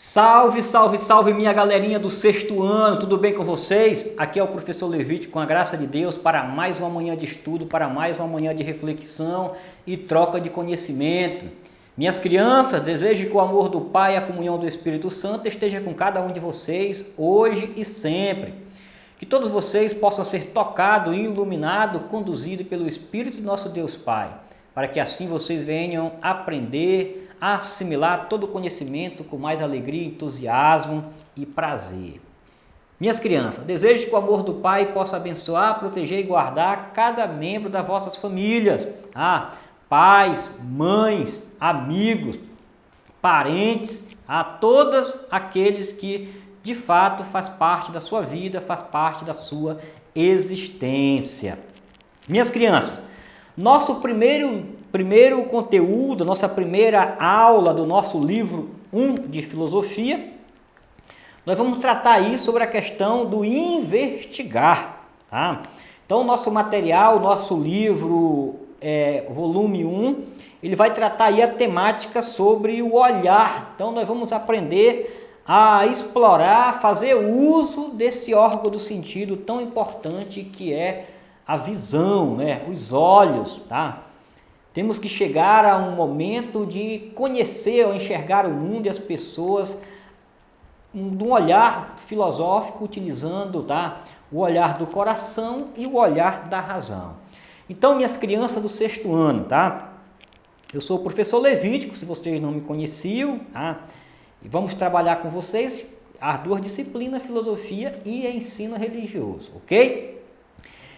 Salve, salve, salve minha galerinha do sexto ano, tudo bem com vocês? Aqui é o professor Levítico, com a graça de Deus, para mais uma manhã de estudo, para mais uma manhã de reflexão e troca de conhecimento. Minhas crianças, desejo que o amor do Pai e a comunhão do Espírito Santo esteja com cada um de vocês, hoje e sempre. Que todos vocês possam ser tocados, iluminados, conduzidos pelo Espírito de nosso Deus Pai, para que assim vocês venham aprender, assimilar todo o conhecimento com mais alegria, entusiasmo e prazer. Minhas crianças, desejo que o amor do Pai possa abençoar, proteger e guardar cada membro das vossas famílias. Pais, mães, amigos, parentes, todos aqueles que de fato faz parte da sua vida, faz parte da sua existência. Minhas crianças, nosso primeiro conteúdo, nossa primeira aula do nosso livro 1 de filosofia, nós vamos tratar aí sobre a questão do investigar, tá? Então, o nosso material, nosso livro, volume 1, ele vai tratar aí a temática sobre o olhar. Então, nós vamos aprender a explorar, fazer uso desse órgão do sentido tão importante que é a visão, né? Os olhos, tá? Temos que chegar a um momento de conhecer ou enxergar o mundo e as pessoas de um olhar filosófico, utilizando, tá, o olhar do coração e o olhar da razão. Então, minhas crianças do sexto ano, tá? Eu sou o professor Levítico, se vocês não me conheciam, tá? E vamos trabalhar com vocês as duas disciplinas, filosofia e ensino religioso, ok?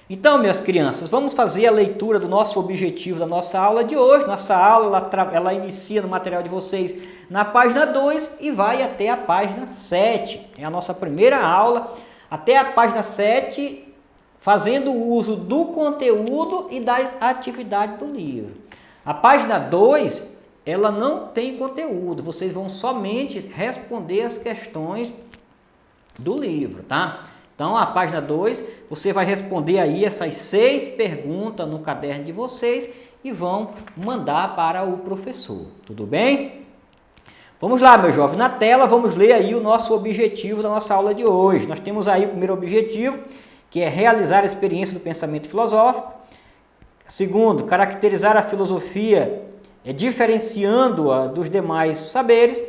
Então, minhas crianças, vamos fazer a leitura do nosso objetivo da nossa aula de hoje. Nossa aula, ela inicia no material de vocês na página 2 e vai até a página 7. É a nossa primeira aula, até a página 7, fazendo uso do conteúdo e das atividades do livro. A página 2, ela não tem conteúdo, vocês vão somente responder as questões do livro, tá? Então, a página 2, você vai responder aí essas 6 perguntas no caderno de vocês e vão mandar para o professor, tudo bem? Vamos lá, meu jovem, na tela vamos ler aí o nosso objetivo da nossa aula de hoje. Nós temos aí o primeiro objetivo, que é realizar a experiência do pensamento filosófico. Segundo, caracterizar a filosofia, diferenciando-a dos demais saberes.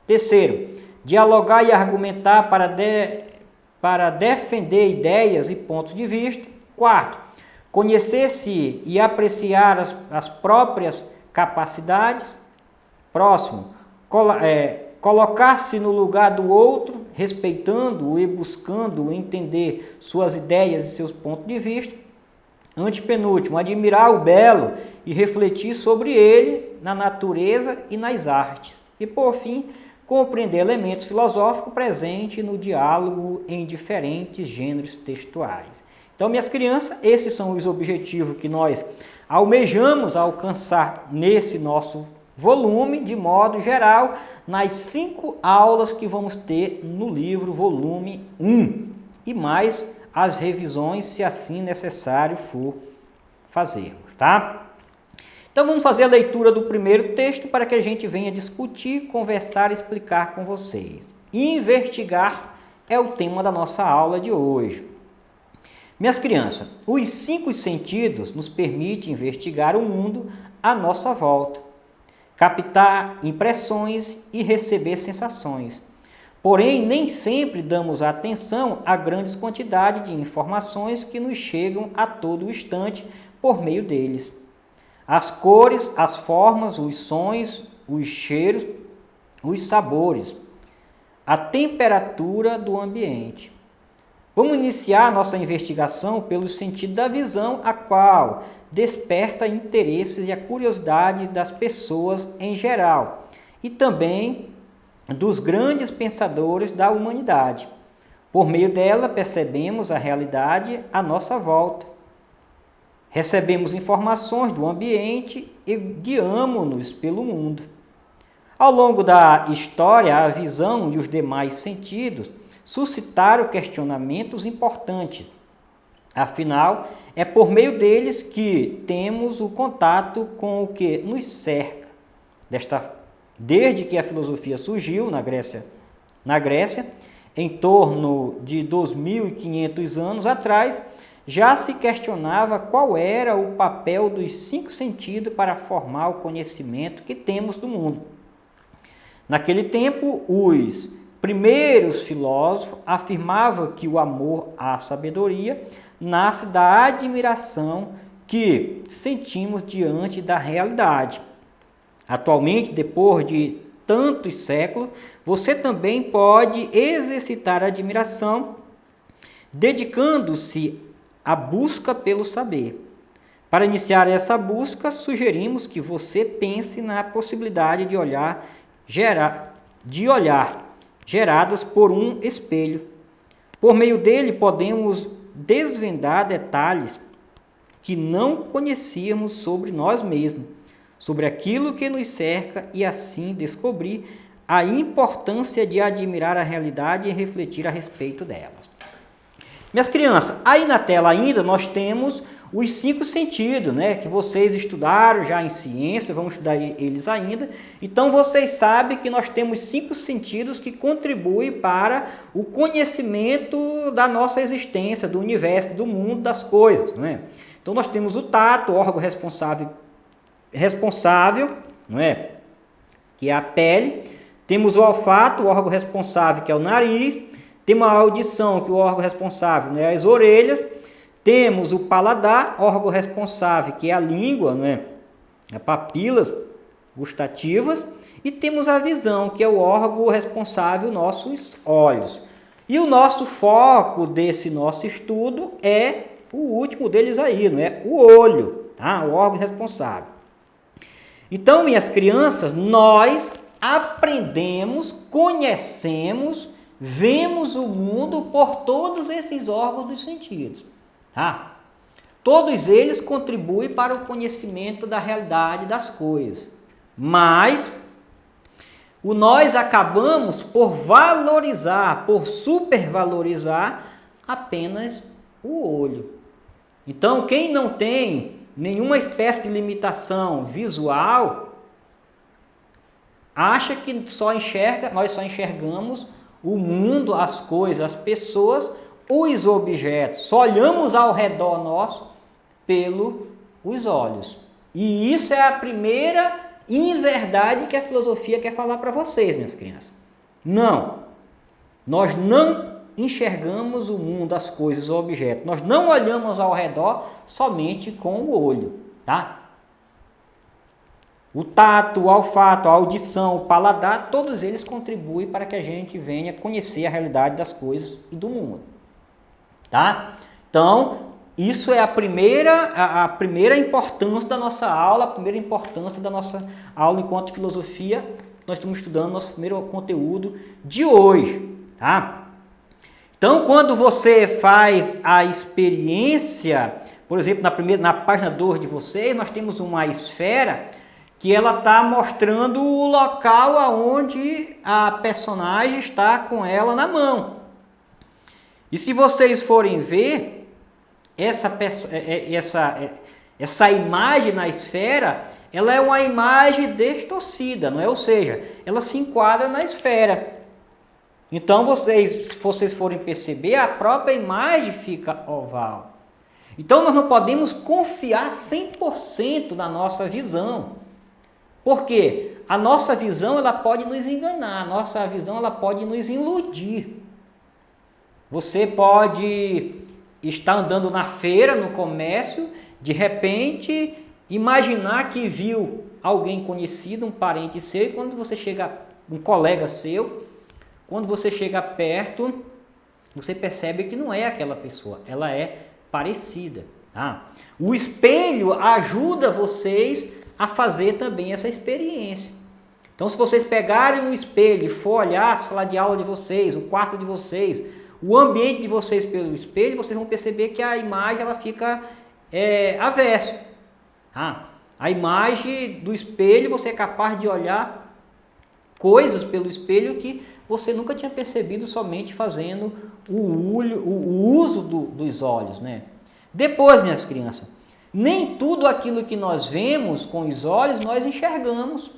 Terceiro, dialogar e argumentar para defender ideias e pontos de vista. Quarto, conhecer-se e apreciar as próprias capacidades. Próximo, colocar-se no lugar do outro, respeitando-o e buscando entender suas ideias e seus pontos de vista. Antepenúltimo, admirar o belo e refletir sobre ele na natureza e nas artes. E por fim, compreender elementos filosóficos presentes no diálogo em diferentes gêneros textuais. Então, minhas crianças, esses são os objetivos que nós almejamos alcançar nesse nosso volume, de modo geral, nas 5 aulas que vamos ter no livro volume 1, e mais as revisões, se assim necessário for fazermos, tá? Então, vamos fazer a leitura do primeiro texto para que a gente venha discutir, conversar e explicar com vocês. Investigar é o tema da nossa aula de hoje. Minhas crianças, os 5 sentidos nos permitem investigar o mundo à nossa volta, captar impressões e receber sensações. Porém, nem sempre damos atenção à grande quantidade de informações que nos chegam a todo instante por meio deles. As cores, as formas, os sons, os cheiros, os sabores, a temperatura do ambiente. Vamos iniciar nossa investigação pelo sentido da visão, a qual desperta interesses e a curiosidade das pessoas em geral e também dos grandes pensadores da humanidade. Por meio dela, percebemos a realidade à nossa volta. Recebemos informações do ambiente e guiamo-nos pelo mundo. Ao longo da história, a visão e os demais sentidos suscitaram questionamentos importantes. Afinal, é por meio deles que temos o contato com o que nos cerca. desde que a filosofia surgiu na Grécia, em torno de 2.500 anos atrás, já se questionava qual era o papel dos 5 sentidos para formar o conhecimento que temos do mundo. Naquele tempo, os primeiros filósofos afirmavam que o amor à sabedoria nasce da admiração que sentimos diante da realidade. Atualmente, depois de tantos séculos, você também pode exercitar a admiração dedicando-se à busca pelo saber. Para iniciar essa busca, sugerimos que você pense na possibilidade de olhar geradas por um espelho. Por meio dele, podemos desvendar detalhes que não conhecíamos sobre nós mesmos, sobre aquilo que nos cerca e assim descobrir a importância de admirar a realidade e refletir a respeito delas. Minhas crianças, aí na tela ainda nós temos os 5 sentidos, né, que vocês estudaram já em ciência, vamos estudar eles ainda. Então vocês sabem que nós temos 5 sentidos que contribuem para o conhecimento da nossa existência, do universo, do mundo, das coisas, não é? Então nós temos o tato, o órgão responsável, não é? Que é a pele. Temos o olfato, o órgão responsável, que é o nariz. Temos a audição, que é o órgão responsável, né, as orelhas. Temos o paladar, órgão responsável, que é a língua, não é? As papilas gustativas. E temos a visão, que é o órgão responsável, nossos olhos. E o nosso foco desse nosso estudo é o último deles aí, não é? O olho, tá? O órgão responsável. Então, minhas crianças, nós aprendemos, conhecemos, vemos o mundo por todos esses órgãos dos sentidos. Tá? Todos eles contribuem para o conhecimento da realidade das coisas. Mas nós acabamos por valorizar, por supervalorizar apenas o olho. Então, quem não tem nenhuma espécie de limitação visual, acha que nós só enxergamos o mundo, as coisas, as pessoas, os objetos. Só olhamos ao redor nosso pelos olhos. E isso é a primeira inverdade que a filosofia quer falar para vocês, minhas crianças. Não. Nós não enxergamos o mundo, as coisas, os objetos. Nós não olhamos ao redor somente com o olho, tá? O tato, o olfato, a audição, o paladar, todos eles contribuem para que a gente venha conhecer a realidade das coisas e do mundo, tá? Então, isso é a primeira importância da nossa aula, a primeira importância da nossa aula enquanto filosofia. Nós estamos estudando nosso primeiro conteúdo de hoje, tá? Então, quando você faz a experiência, por exemplo, na página 2 de vocês, nós temos uma esfera que ela está mostrando o local aonde a personagem está com ela na mão. E se vocês forem ver, essa imagem na esfera, ela é uma imagem distorcida, não é? Ou seja, ela se enquadra na esfera. Então, se vocês forem perceber, a própria imagem fica oval. Então, nós não podemos confiar 100% na nossa visão. Porque a nossa visão ela pode nos enganar, a nossa visão ela pode nos iludir. Você pode estar andando na feira, no comércio, de repente imaginar que viu alguém conhecido, um parente seu, e quando você chega, um colega seu, quando você chega perto, você percebe que não é aquela pessoa, ela é parecida. Tá? O espelho ajuda vocês a fazer também essa experiência. Então, se vocês pegarem um espelho e for olhar a sala de aula de vocês, o quarto de vocês, o ambiente de vocês pelo espelho, vocês vão perceber que a imagem ela fica avessa. Tá? A imagem do espelho, você é capaz de olhar coisas pelo espelho que você nunca tinha percebido somente fazendo o uso dos olhos, né? Depois, minhas crianças, nem tudo aquilo que nós vemos com os olhos nós enxergamos.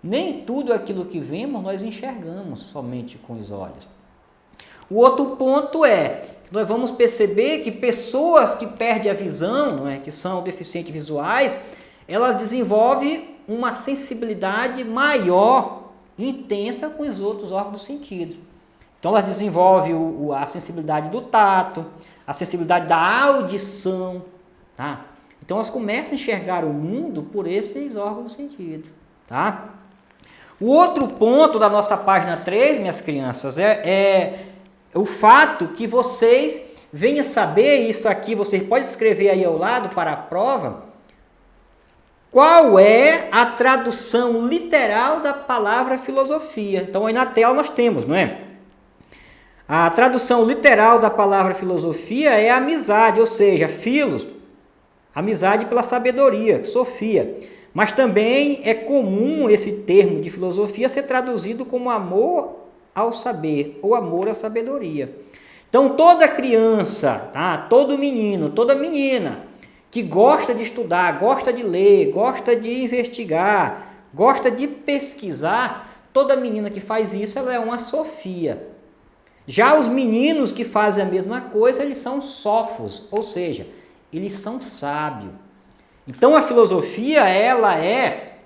Nem tudo aquilo que vemos nós enxergamos somente com os olhos. O outro ponto é que nós vamos perceber que pessoas que perdem a visão, não é, que são deficientes visuais, elas desenvolvem uma sensibilidade maior, intensa com os outros órgãos dos sentidos. Então elas desenvolvem a sensibilidade do tato, a sensibilidade da audição, tá? Então elas começam a enxergar o mundo por esses órgãos do sentido, tá? O outro ponto da nossa página 3, minhas crianças, é o fato que vocês venham saber, isso aqui vocês podem escrever aí ao lado para a prova, qual é a tradução literal da palavra filosofia. Então aí na tela nós temos, não é? A tradução literal da palavra filosofia é amizade, ou seja, filos, amizade pela sabedoria, sofia. Mas também é comum esse termo de filosofia ser traduzido como amor ao saber ou amor à sabedoria. Então toda criança, tá? Todo menino, toda menina que gosta de estudar, gosta de ler, gosta de investigar, gosta de pesquisar, toda menina que faz isso, ela é uma sofia. Já os meninos que fazem a mesma coisa, eles são sófos, ou seja, eles são sábios. Então a filosofia, ela é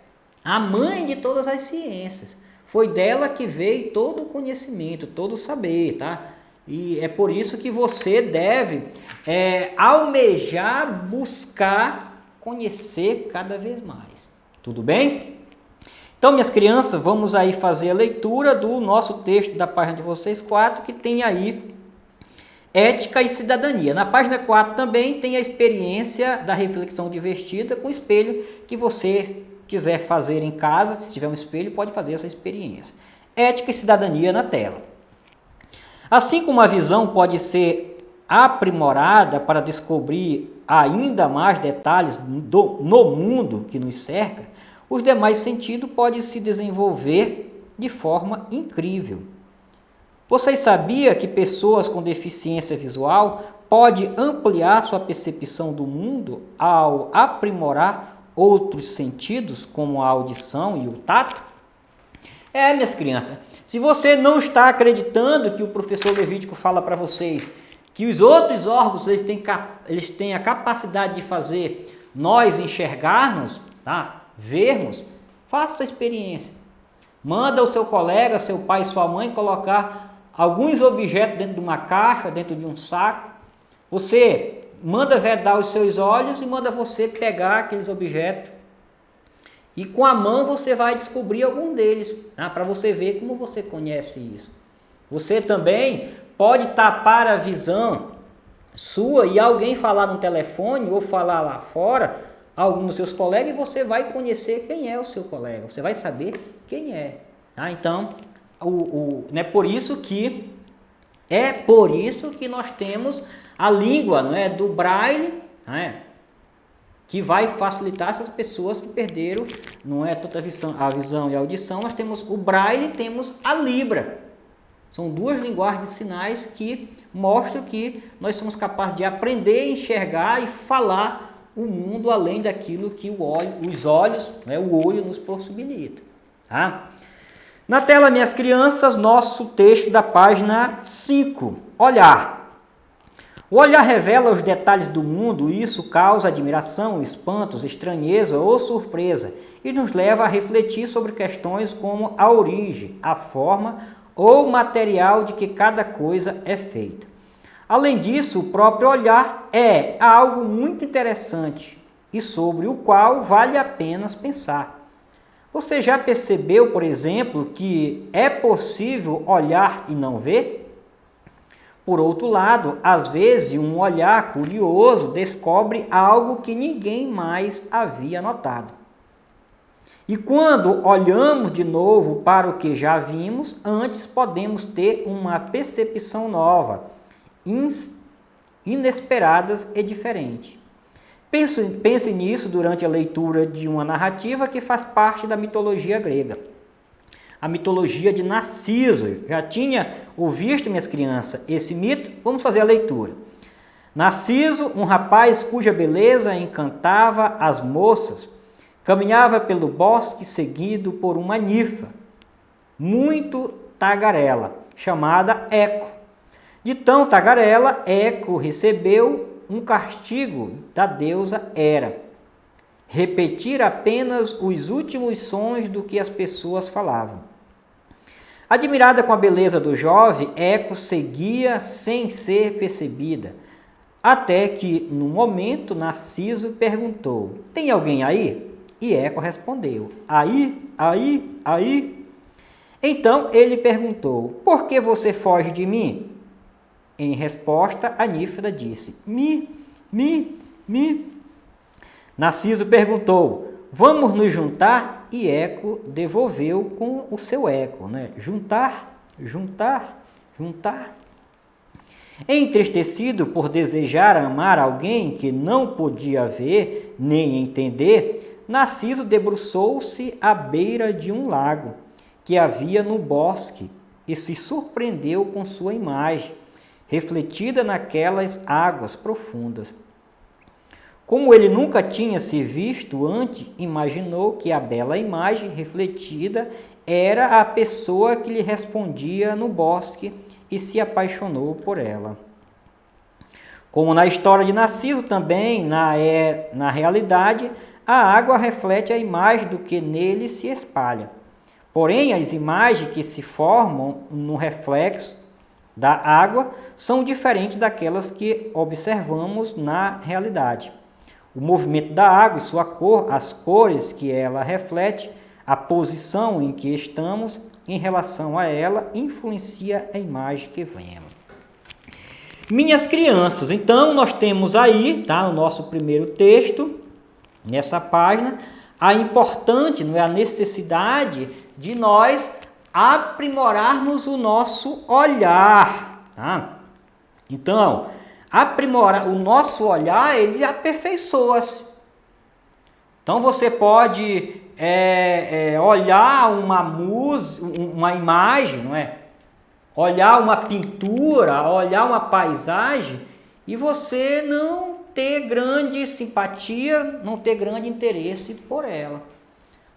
a mãe de todas as ciências. Foi dela que veio todo o conhecimento, todo o saber, tá? E é por isso que você deve almejar, buscar, conhecer cada vez mais. Tudo bem? Então, minhas crianças, vamos aí fazer a leitura do nosso texto da página de vocês 4, que tem aí ética e cidadania. Na página 4 também tem a experiência da reflexão divertida com espelho, que você quiser fazer em casa, se tiver um espelho, pode fazer essa experiência. Ética e cidadania na tela. Assim como a visão pode ser aprimorada para descobrir ainda mais detalhes no mundo que nos cerca, os demais sentidos podem se desenvolver de forma incrível. Vocês sabiam que pessoas com deficiência visual podem ampliar sua percepção do mundo ao aprimorar outros sentidos, como a audição e o tato? Minhas crianças, se você não está acreditando que o professor Levítico fala para vocês que os outros órgãos eles têm a capacidade de fazer nós enxergarmos, tá? Vermos, faça essa experiência. Manda o seu colega, seu pai, sua mãe colocar alguns objetos dentro de uma caixa, dentro de um saco. Você manda vedar os seus olhos e manda você pegar aqueles objetos. E com a mão você vai descobrir algum deles, tá? Para você ver como você conhece isso. Você também pode tapar a visão sua e alguém falar no telefone ou falar lá fora, algum dos seus colegas, e você vai conhecer quem é o seu colega, você vai saber quem é. Tá? Então, é por isso que nós temos a língua, não é, do Braille, não é, que vai facilitar essas pessoas que perderam, não é, toda a visão e a audição. Nós temos o Braille e temos a Libra. São duas linguagens de sinais que mostram que nós somos capazes de aprender, enxergar e falar o mundo além daquilo que os olhos, né, o olho nos possibilita. Tá? Na tela, minhas crianças, nosso texto da página 5. Olhar. O olhar revela os detalhes do mundo e isso causa admiração, espanto, estranheza ou surpresa e nos leva a refletir sobre questões como a origem, a forma ou material de que cada coisa é feita. Além disso, o próprio olhar é algo muito interessante e sobre o qual vale a pena pensar. Você já percebeu, por exemplo, que é possível olhar e não ver? Por outro lado, às vezes um olhar curioso descobre algo que ninguém mais havia notado. E quando olhamos de novo para o que já vimos, antes podemos ter uma percepção nova, inesperadas e diferente. Pense nisso durante a leitura de uma narrativa que faz parte da mitologia grega. A mitologia de Narciso. Já tinha ouvido, minhas crianças, esse mito? Vamos fazer a leitura. Narciso, um rapaz cuja beleza encantava as moças, Caminhava pelo bosque seguido por uma ninfa, muito tagarela, chamada Eco. De tão tagarela, Eco recebeu um castigo da deusa Hera: repetir apenas os últimos sons do que as pessoas falavam. Admirada com a beleza do jovem, Eco seguia sem ser percebida, até que, num momento, Narciso perguntou: tem alguém aí? E Eco respondeu: aí, aí, aí. Então ele perguntou: por que você foge de mim? Em resposta, a ninfa disse: me. Narciso perguntou: vamos nos juntar? E Eco devolveu com o seu eco, né? Juntar. Entristecido por desejar amar alguém que não podia ver nem entender, Narciso debruçou-se à beira de um lago que havia no bosque e se surpreendeu com sua imagem, refletida naquelas águas profundas. Como ele nunca tinha se visto antes, imaginou que a bela imagem refletida era a pessoa que lhe respondia no bosque e se apaixonou por ela. Como na história de Narciso, também na realidade, a água reflete a imagem do que nele se espalha. Porém, as imagens que se formam no reflexo da água são diferentes daquelas que observamos na realidade. O movimento da água e sua cor, as cores que ela reflete, a posição em que estamos em relação a ela, influencia a imagem que vemos. Minhas crianças, então nós temos aí, tá, no nosso primeiro texto, nessa página, a importante, não é, a necessidade de nós aprimorarmos o nosso olhar, tá? Então, aprimorar o nosso olhar, ele aperfeiçoa-se. Então você pode olhar uma música, uma imagem, não é? Olhar uma pintura, olhar uma paisagem e você não ter grande simpatia, não ter grande interesse por ela.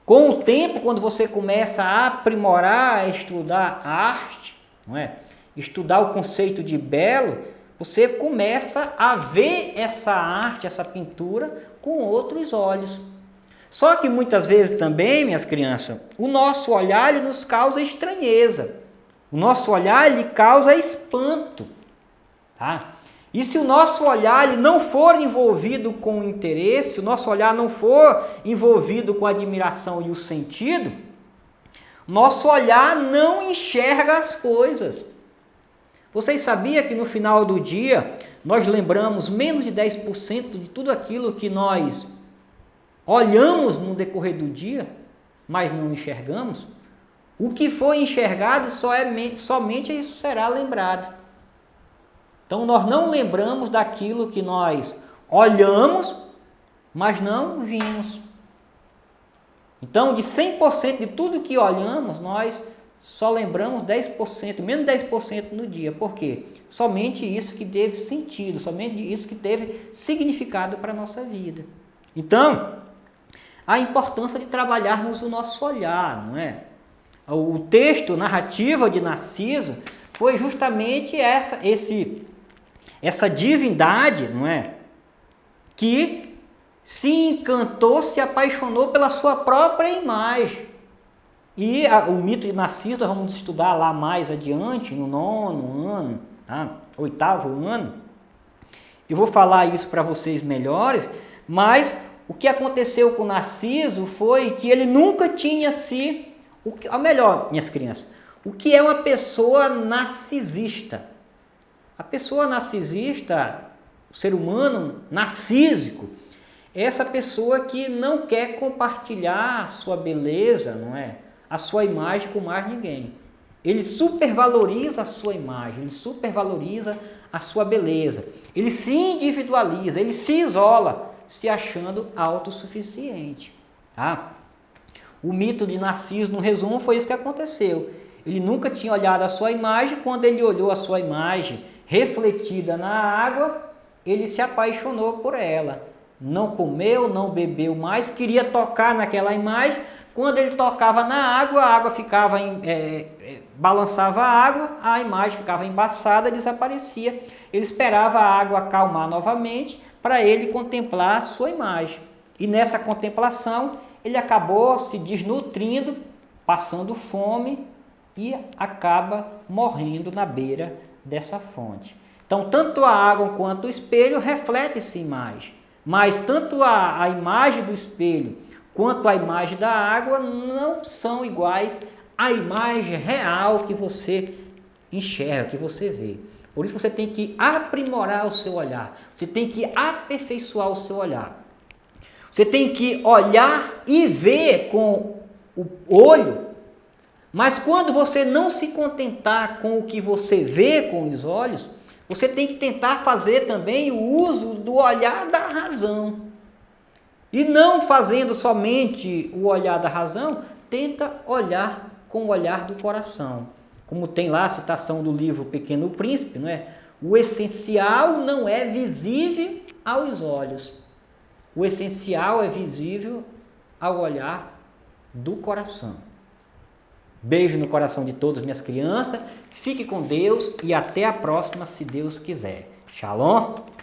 Com o tempo, quando você começa a aprimorar, a estudar arte, não é? Estudar o conceito de belo, você começa a ver essa arte, essa pintura com outros olhos. Só que muitas vezes também, minhas crianças, o nosso olhar ele nos causa estranheza. O nosso olhar ele causa espanto. Tá? E se o nosso olhar ele não for envolvido com interesse, o nosso olhar não for envolvido com a admiração e o sentido, nosso olhar não enxerga as coisas. Vocês sabiam que no final do dia nós lembramos menos de 10% de tudo aquilo que nós olhamos no decorrer do dia, mas não enxergamos? O que foi enxergado somente isso será lembrado. Então nós não lembramos daquilo que nós olhamos, mas não vimos. Então de 100% de tudo que olhamos, nós só lembramos 10%, menos 10% no dia. Por quê? Somente isso que teve sentido, somente isso que teve significado para a nossa vida. Então, a importância de trabalharmos o nosso olhar, não é? O texto, narrativa de Narciso, foi justamente essa divindade, não é? Que se encantou, se apaixonou pela sua própria imagem. E o mito de Narciso nós vamos estudar lá mais adiante, no 9º ano, tá? 8º ano. Eu vou falar isso para vocês melhores, mas o que aconteceu com Narciso foi que ele nunca tinha melhor, minhas crianças, o que é uma pessoa narcisista? A pessoa narcisista, o ser humano narcísico, é essa pessoa que não quer compartilhar a sua beleza, não é? A sua imagem com mais ninguém. Ele supervaloriza a sua imagem, ele supervaloriza a sua beleza. Ele se individualiza, ele se isola, se achando autossuficiente. Tá? O mito de Narciso, no resumo, foi isso que aconteceu. Ele nunca tinha olhado a sua imagem, quando ele olhou a sua imagem refletida na água, ele se apaixonou por ela. não comeu, não bebeu mais, queria tocar naquela imagem. Quando ele tocava na água, a água ficava, balançava a água, a imagem ficava embaçada, desaparecia. Ele esperava a água acalmar novamente para ele contemplar a sua imagem. E nessa contemplação, ele acabou se desnutrindo, passando fome e acaba morrendo na beira dessa fonte. Então, tanto a água quanto o espelho refletem essa imagem. Mas tanto a imagem do espelho quanto a imagem da água não são iguais à imagem real que você enxerga, que você vê. Por isso você tem que aprimorar o seu olhar, você tem que aperfeiçoar o seu olhar. Você tem que olhar e ver com o olho, mas quando você não se contentar com o que você vê com os olhos, você tem que tentar fazer também o uso do olhar da razão. E não fazendo somente o olhar da razão, tenta olhar com o olhar do coração. Como tem lá a citação do livro Pequeno Príncipe, não é? O essencial não é visível aos olhos. O essencial é visível ao olhar do coração. Beijo no coração de todas minhas crianças. Fique com Deus e até a próxima, se Deus quiser. Shalom!